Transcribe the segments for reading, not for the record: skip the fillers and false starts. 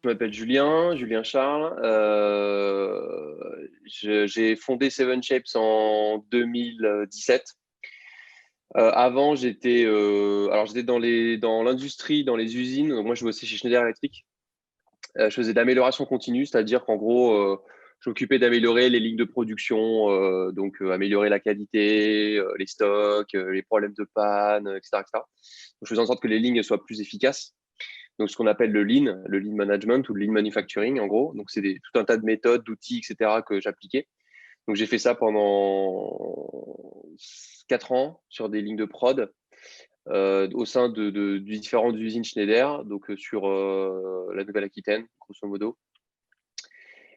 Je m'appelle Julien Charles. J'ai fondé Seven Shapes en 2017. Avant, j'étais dans l'industrie, dans les usines. Donc, moi, je bossais chez Schneider Electric. Je faisais de l'amélioration continue, c'est-à-dire qu'en gros, je m'occupais d'améliorer les lignes de production, améliorer la qualité, les stocks, les problèmes de panne, etc., etc. Donc, je faisais en sorte que les lignes soient plus efficaces. Donc, ce qu'on appelle le lean management ou le lean manufacturing, en gros. Donc, c'est tout un tas de méthodes, d'outils, etc., que j'appliquais. Donc, j'ai fait ça pendant 4 ans sur des lignes de prod au sein de différentes usines Schneider, donc sur la Nouvelle-Aquitaine, grosso modo.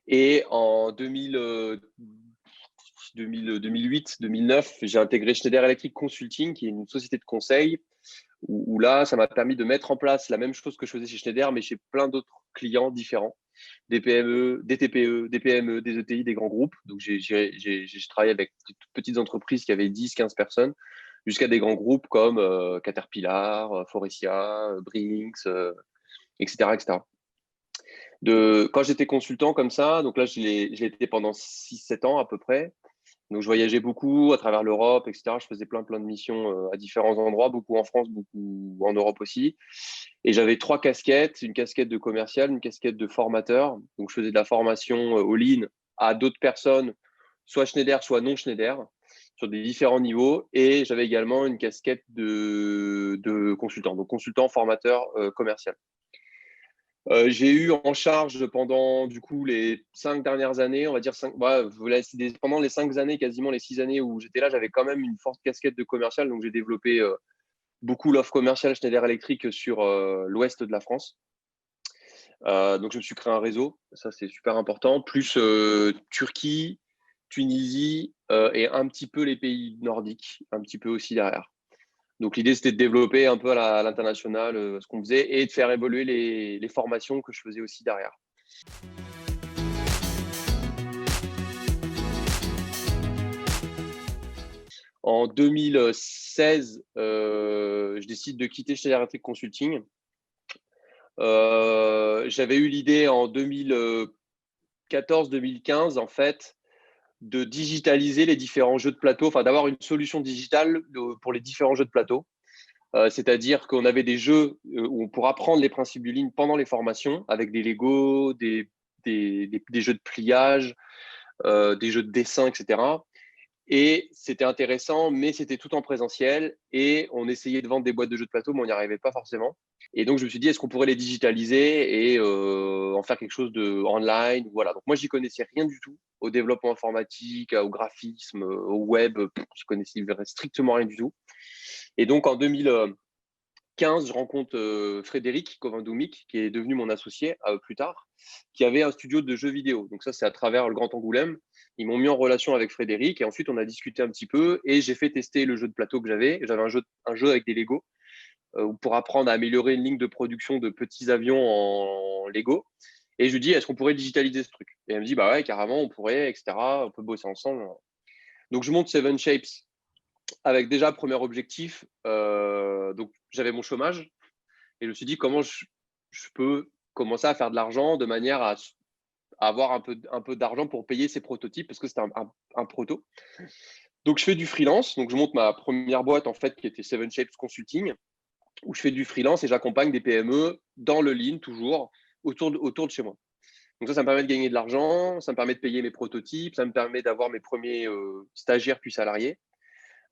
Et en 2008-2009, j'ai intégré Schneider Electric Consulting, qui est une société de conseil où là, ça m'a permis de mettre en place la même chose que je faisais chez Schneider, mais chez plein d'autres clients différents, des PME, des TPE, des PME, des ETI, des grands groupes. Donc, j'ai travaillé avec de toutes petites entreprises qui avaient 10, 15 personnes, jusqu'à des grands groupes comme Caterpillar, Forestia, Brinks, etc., etc. Quand j'étais consultant comme ça, donc là, je l'ai été pendant 6-7 ans à peu près. Donc, je voyageais beaucoup à travers l'Europe, etc. Je faisais plein de missions à différents endroits, beaucoup en France, beaucoup en Europe aussi. Et j'avais 3 casquettes, une casquette de commercial, une casquette de formateur. Donc, je faisais de la formation au lean à d'autres personnes, soit Schneider, soit non Schneider, sur des différents niveaux. Et j'avais également une casquette de consultant, donc consultant, formateur, commercial. J'ai eu en charge pendant du coup les 5 dernières années, on va dire pendant les 5 années, quasiment les 6 années où j'étais là, j'avais quand même une forte casquette de commercial. Donc j'ai développé beaucoup l'offre commerciale Schneider Electric sur l'ouest de la France. Donc je me suis créé un réseau, ça c'est super important, plus Turquie, Tunisie et un petit peu les pays nordiques, un petit peu aussi derrière. Donc l'idée, c'était de développer un peu à l'international ce qu'on faisait et de faire évoluer les formations que je faisais aussi derrière. En 2016, je décide de quitter Schneider Electric Consulting. J'avais eu l'idée en 2014-2015, en fait, de digitaliser les différents jeux de plateau, enfin d'avoir une solution digitale pour les différents jeux de plateau. C'est-à-dire qu'on avait des jeux où on pourra apprendre les principes du lean pendant les formations avec des Lego, des jeux de pliage, des jeux de dessin, etc. Et c'était intéressant, mais c'était tout en présentiel et on essayait de vendre des boîtes de jeux de plateau, mais on n'y arrivait pas forcément. Et donc, je me suis dit, est-ce qu'on pourrait les digitaliser et en faire quelque chose de online? Voilà. Donc, moi, j'y connaissais rien du tout au développement informatique, au graphisme, au web. Je connaissais strictement rien du tout. Et donc, en 2015, je rencontre Frédéric Covin-Doumic, qui est devenu mon associé plus tard, qui avait un studio de jeux vidéo. Donc ça, c'est à travers le Grand Angoulême. Ils m'ont mis en relation avec Frédéric et ensuite, on a discuté un petit peu et j'ai fait tester le jeu de plateau que j'avais. J'avais un jeu avec des Lego pour apprendre à améliorer une ligne de production de petits avions en Lego. Et je lui dis, est-ce qu'on pourrait digitaliser ce truc? Et elle me dit, bah ouais, carrément, on pourrait, etc. On peut bosser ensemble. Donc, je monte Seven Shapes avec déjà premier objectif. Donc, j'avais mon chômage et je me suis dit comment je peux commencer à faire de l'argent de manière à avoir un peu d'argent pour payer ces prototypes parce que c'était un proto. Donc, je fais du freelance. Donc, je monte ma première boîte en fait qui était Seven Shapes Consulting où je fais du freelance et j'accompagne des PME dans le lean toujours autour de chez moi. Donc ça me permet de gagner de l'argent, ça me permet de payer mes prototypes, ça me permet d'avoir mes premiers stagiaires puis salariés.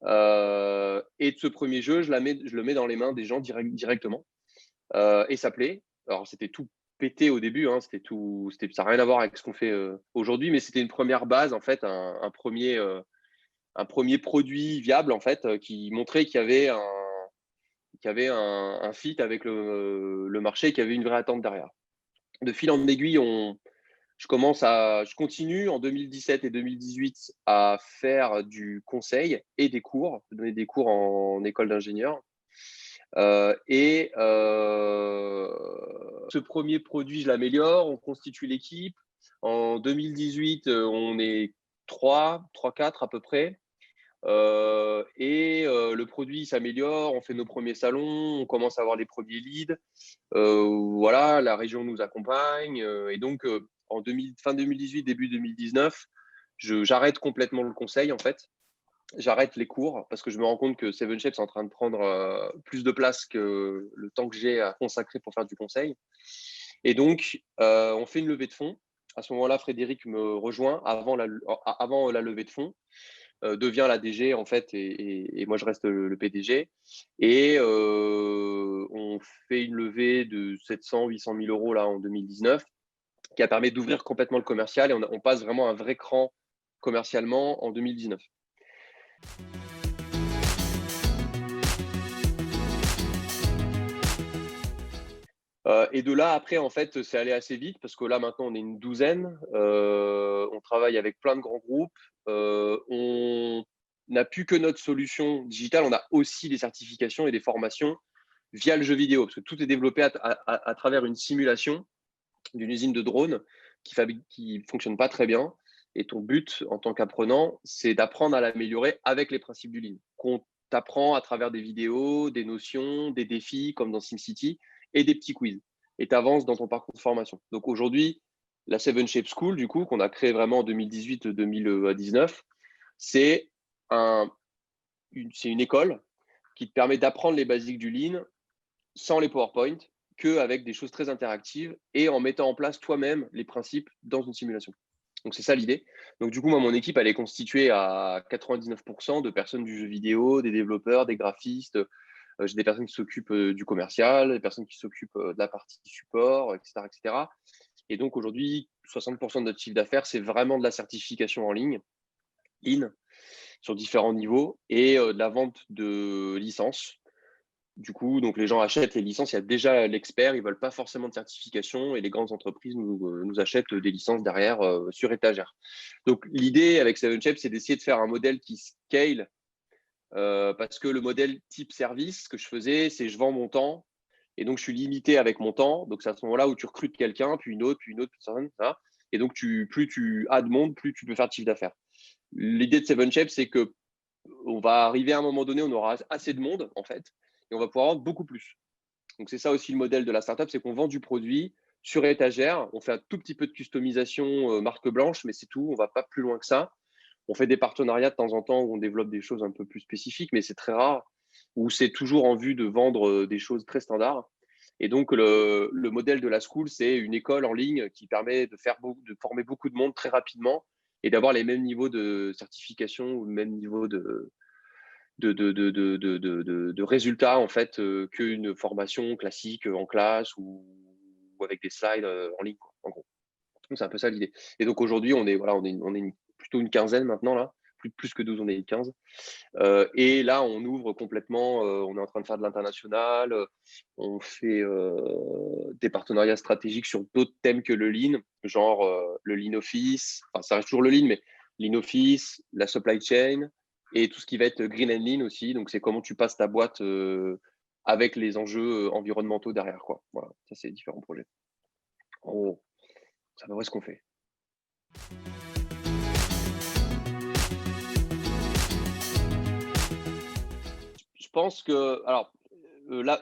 Et de ce premier jeu, je le mets dans les mains des gens directement. Et ça plaît. Alors, c'était tout pété au début, hein, ça n'a rien à voir avec ce qu'on fait aujourd'hui, mais c'était une première base, en fait, un premier produit viable, en fait, qui montrait qu'il y avait un fit avec le marché, qu'il y avait une vraie attente derrière. De fil en aiguille, je continue en 2017 et 2018 à faire du conseil et des cours, donner des cours en école d'ingénieur. Ce premier produit, je l'améliore, on constitue l'équipe. En 2018, on est 3, 4 à peu près. Le produit s'améliore, on fait nos premiers salons, on commence à avoir les premiers leads. Voilà, la région nous accompagne. Et donc, fin 2018, début 2019, j'arrête complètement le conseil, en fait. J'arrête les cours parce que je me rends compte que Seven Shapes est en train de prendre plus de place que le temps que j'ai à consacrer pour faire du conseil. Et donc, on fait une levée de fonds. À ce moment-là, Frédéric me rejoint avant la levée de fonds, devient la DG en fait, et moi je reste le PDG. Et on fait une levée de 700-800 000 euros là en 2019, qui a permis d'ouvrir complètement le commercial, et on passe vraiment un vrai cran commercialement en 2019. Et de là, après, en fait, c'est allé assez vite parce que là, maintenant, on est une douzaine. On travaille avec plein de grands groupes. On n'a plus que notre solution digitale. On a aussi des certifications et des formations via le jeu vidéo, parce que tout est développé à travers une simulation d'une usine de drones qui fonctionne pas très bien. Et ton but, en tant qu'apprenant, c'est d'apprendre à l'améliorer avec les principes du Lean, qu'on t'apprend à travers des vidéos, des notions, des défis, comme dans SimCity, et des petits quiz. Et tu avances dans ton parcours de formation. Donc aujourd'hui, la Seven Shapes School, du coup, qu'on a créé vraiment en 2018-2019, c'est une école qui te permet d'apprendre les basiques du Lean sans les PowerPoint, qu'avec des choses très interactives et en mettant en place toi-même les principes dans une simulation. Donc c'est ça l'idée. Donc du coup, moi, mon équipe, elle est constituée à 99% de personnes du jeu vidéo, des développeurs, des graphistes. J'ai des personnes qui s'occupent du commercial, des personnes qui s'occupent de la partie support, etc., etc. Et donc aujourd'hui, 60% de notre chiffre d'affaires, c'est vraiment de la certification en ligne, sur différents niveaux, et de la vente de licences. Du coup, donc les gens achètent les licences, il y a déjà l'expert, ils ne veulent pas forcément de certification, et les grandes entreprises nous achètent des licences derrière sur étagère. Donc l'idée avec Seven Shapes, c'est d'essayer de faire un modèle qui scale, parce que le modèle type service que je faisais, c'est je vends mon temps, et donc je suis limité avec mon temps. Donc c'est à ce moment-là où tu recrutes quelqu'un, puis une autre personne, ça. Et donc plus tu as de monde, plus tu peux faire de chiffre d'affaires. L'idée de Seven Shapes, c'est que on va arriver à un moment donné, on aura assez de monde en fait, et on va pouvoir vendre beaucoup plus. Donc c'est ça aussi le modèle de la startup, c'est qu'on vend du produit sur étagère, on fait un tout petit peu de customisation marque blanche, mais c'est tout, on va pas plus loin que ça. On fait des partenariats de temps en temps où on développe des choses un peu plus spécifiques, mais c'est très rare, où c'est toujours en vue de vendre des choses très standards. Et donc le modèle de la school, c'est une école en ligne qui permet de former beaucoup de monde très rapidement et d'avoir les mêmes niveaux de certification ou le même niveau de résultats en fait qu'une formation classique en classe ou avec des slides en ligne, quoi, en gros. Donc c'est un peu ça l'idée. Et donc aujourd'hui, on est plutôt une quinzaine maintenant là, plus que 12, on est 15. Et là, on ouvre complètement, on est en train de faire de l'international, on fait des partenariats stratégiques sur d'autres thèmes que le Lean, genre le Lean Office, enfin ça reste toujours le Lean, mais Lean Office, la supply chain, et tout ce qui va être Green and Lean aussi. Donc c'est comment tu passes ta boîte avec les enjeux environnementaux derrière, quoi. Voilà, ça c'est différents projets. En gros, ça va voir ce qu'on fait. Je pense que, alors,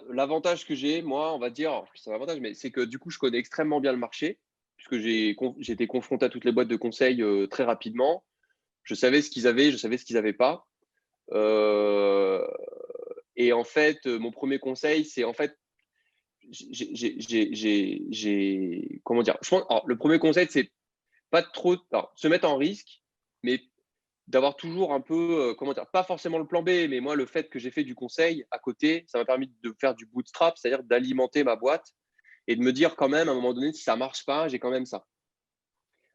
l'avantage que j'ai, moi, on va dire, c'est un avantage, mais c'est que du coup, je connais extrêmement bien le marché, puisque j'ai été confronté à toutes les boîtes de conseil très rapidement. Je savais ce qu'ils avaient, je savais ce qu'ils n'avaient pas. Euh, et en fait, mon premier conseil, c'est en fait, comment dire, je pense, alors, le premier conseil, c'est pas trop, alors, se mettre en risque, mais d'avoir toujours un peu, comment dire, pas forcément le plan B, mais moi, le fait que j'ai fait du conseil à côté, ça m'a permis de faire du bootstrap, c'est-à-dire d'alimenter ma boîte et de me dire quand même, à un moment donné, si ça marche pas, j'ai quand même ça.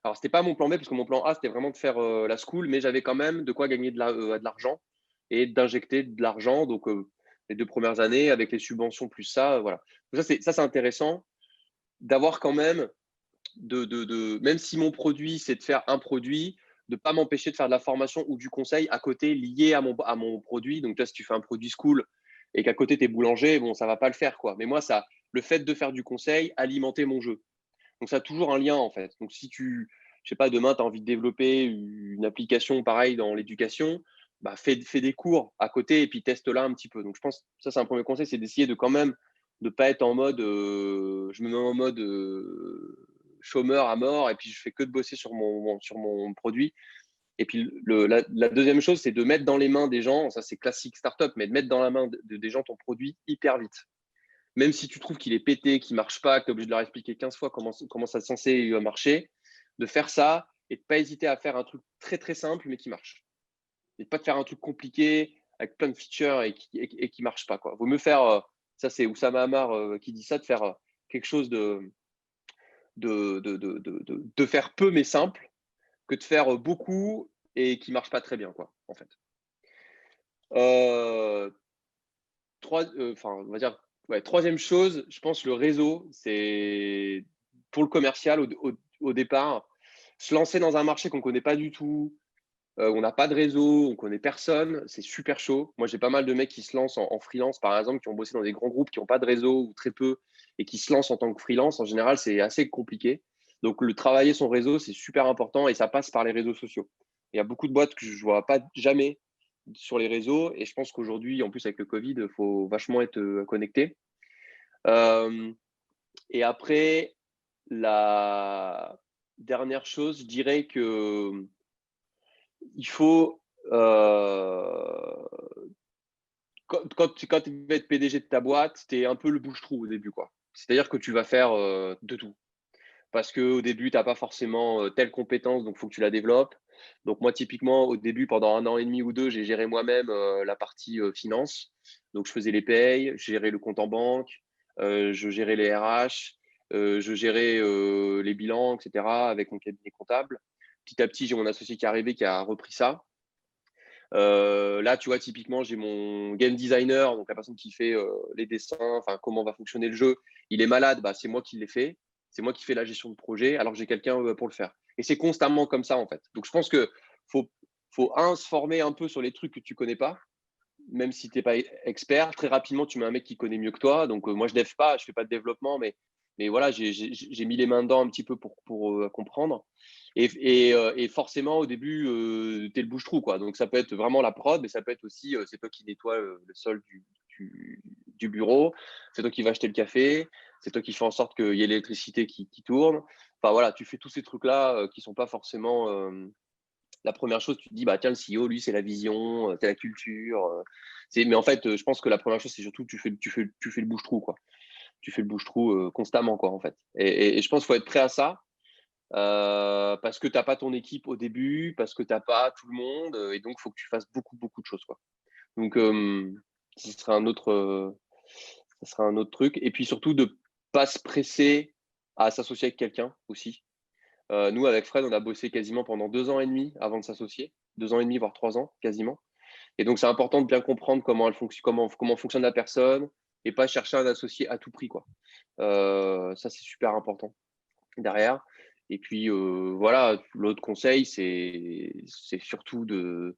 Alors, c'était pas mon plan B, parce que mon plan A, c'était vraiment de faire la school, mais j'avais quand même de quoi gagner de l'argent et d'injecter de l'argent. Donc, les 2 premières années, avec les subventions plus ça, voilà. Donc ça, c'est intéressant d'avoir quand même même si mon produit, c'est de faire un produit, de ne pas m'empêcher de faire de la formation ou du conseil à côté lié à mon produit. Donc, toi, si tu fais un produit school et qu'à côté, tu es boulanger, bon, ça ne va pas le faire, quoi. Mais moi, le fait de faire du conseil, alimenter mon jeu. Donc, ça a toujours un lien, en fait. Donc, si je sais pas, demain, tu as envie de développer une application pareille dans l'éducation, bah, fais des cours à côté et puis teste là un petit peu. Donc, je pense que ça, c'est un premier conseil, c'est d'essayer de quand même de pas être en mode, je me mets en mode chômeur à mort et puis je fais que de bosser sur mon produit. Et puis, la deuxième chose, c'est de mettre dans les mains des gens, ça c'est classique startup, mais de mettre dans la main des gens ton produit hyper vite. Même si tu trouves qu'il est pété, qu'il ne marche pas, que tu es obligé de leur expliquer 15 fois comment ça est censé marcher, de faire ça et de ne pas hésiter à faire un truc très très simple mais qui marche. Et de pas de faire un truc compliqué avec plein de features et qui ne marche pas, quoi. Vaut mieux faire, ça c'est Oussama Ammar qui dit ça, de faire quelque chose de faire peu mais simple que de faire beaucoup et qui marche pas très bien, quoi, en fait. On va dire, ouais, troisième chose, je pense le réseau, c'est pour le commercial au départ, se lancer dans un marché qu'on ne connaît pas du tout, on n'a pas de réseau, on ne connaît personne, c'est super chaud. Moi, j'ai pas mal de mecs qui se lancent en freelance, par exemple, qui ont bossé dans des grands groupes, qui n'ont pas de réseau ou très peu, et qui se lancent en tant que freelance. En général, c'est assez compliqué. Donc, le travailler son réseau, c'est super important et ça passe par les réseaux sociaux. Il y a beaucoup de boîtes que je ne vois pas jamais sur les réseaux et je pense qu'aujourd'hui, en plus avec le Covid, il faut vachement être connecté. Et après, la dernière chose, je dirais que il faut, quand tu vas être PDG de ta boîte, tu es un peu le bouche-trou au début, quoi. C'est-à-dire que tu vas faire de tout. Parce qu'au début, tu n'as pas forcément telle compétence, donc il faut que tu la développes. Donc moi, typiquement, au début, pendant 1 an et demi ou 2, j'ai géré moi-même la partie finance. Donc je faisais les payes, je gérais le compte en banque, je gérais les RH, je gérais les bilans, etc. avec mon cabinet comptable. Petit à petit, j'ai mon associé qui est arrivé, qui a repris ça. Là, tu vois, typiquement, j'ai mon game designer, donc la personne qui fait les dessins, enfin comment va fonctionner le jeu. Il est malade, bah, c'est moi qui l'ai fait. C'est moi qui fais la gestion de projet, alors que j'ai quelqu'un pour le faire. Et c'est constamment comme ça, en fait. Donc, je pense que faut se former un peu sur les trucs que tu connais pas, même si tu n'es pas expert. Très rapidement, tu mets un mec qui connaît mieux que toi. Donc, moi, je ne dev pas, je fais pas de développement, mais voilà, j'ai mis les mains dedans un petit peu pour comprendre. Et forcément, au début, tu es le bouche-trou, quoi. Donc, ça peut être vraiment la prod, mais ça peut être aussi, c'est toi qui nettoie le sol du bureau, c'est toi qui vas acheter le café, c'est toi qui fais en sorte qu'il y ait l'électricité qui tourne. Enfin, voilà, tu fais tous ces trucs-là qui ne sont pas forcément la première chose. Tu te dis, bah, tiens, le CEO, lui, c'est la vision, c'est la culture. Mais en fait, je pense que la première chose, c'est surtout que tu fais le bouche-trou, quoi. Tu fais le bouche-trou constamment, quoi, en fait. Et je pense qu'il faut être prêt à ça. Parce que tu n'as pas ton équipe au début, parce que tu n'as pas tout le monde, et donc il faut que tu fasses beaucoup, beaucoup de choses, quoi. Donc, ce serait ça serait un autre truc. Et puis surtout, de ne pas se presser à s'associer avec quelqu'un aussi. Nous, avec Fred, on a bossé quasiment pendant 2 ans et demi avant de s'associer. 2 ans et demi, voire 3 ans, quasiment. Et donc, c'est important de bien comprendre comment fonctionne la personne et pas chercher un associé à tout prix, quoi. Ça, c'est super important derrière. Et puis, voilà, l'autre conseil, c'est surtout de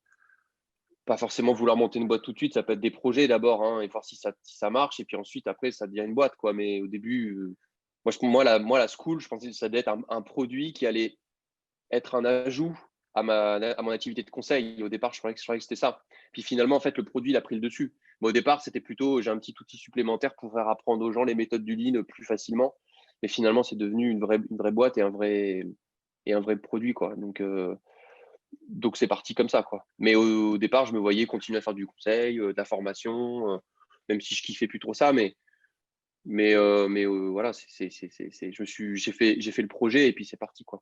pas forcément vouloir monter une boîte tout de suite. Ça peut être des projets d'abord, hein, et voir si ça marche. Et puis ensuite, après, ça devient une boîte, quoi. Mais au début, moi, la school, je pensais que ça devait être un produit qui allait être un ajout à mon activité de conseil. Au départ, je croyais que c'était ça. Puis finalement, en fait, le produit, il a pris le dessus. Mais au départ, c'était plutôt, j'ai un petit outil supplémentaire pour faire apprendre aux gens les méthodes du lean plus facilement. Mais finalement, c'est devenu une vraie boîte et un vrai produit, quoi. Donc c'est parti comme ça, quoi. Mais au départ, je me voyais continuer à faire du conseil, de la formation, même si je kiffais plus trop ça. Mais voilà, j'ai fait le projet et puis c'est parti, quoi.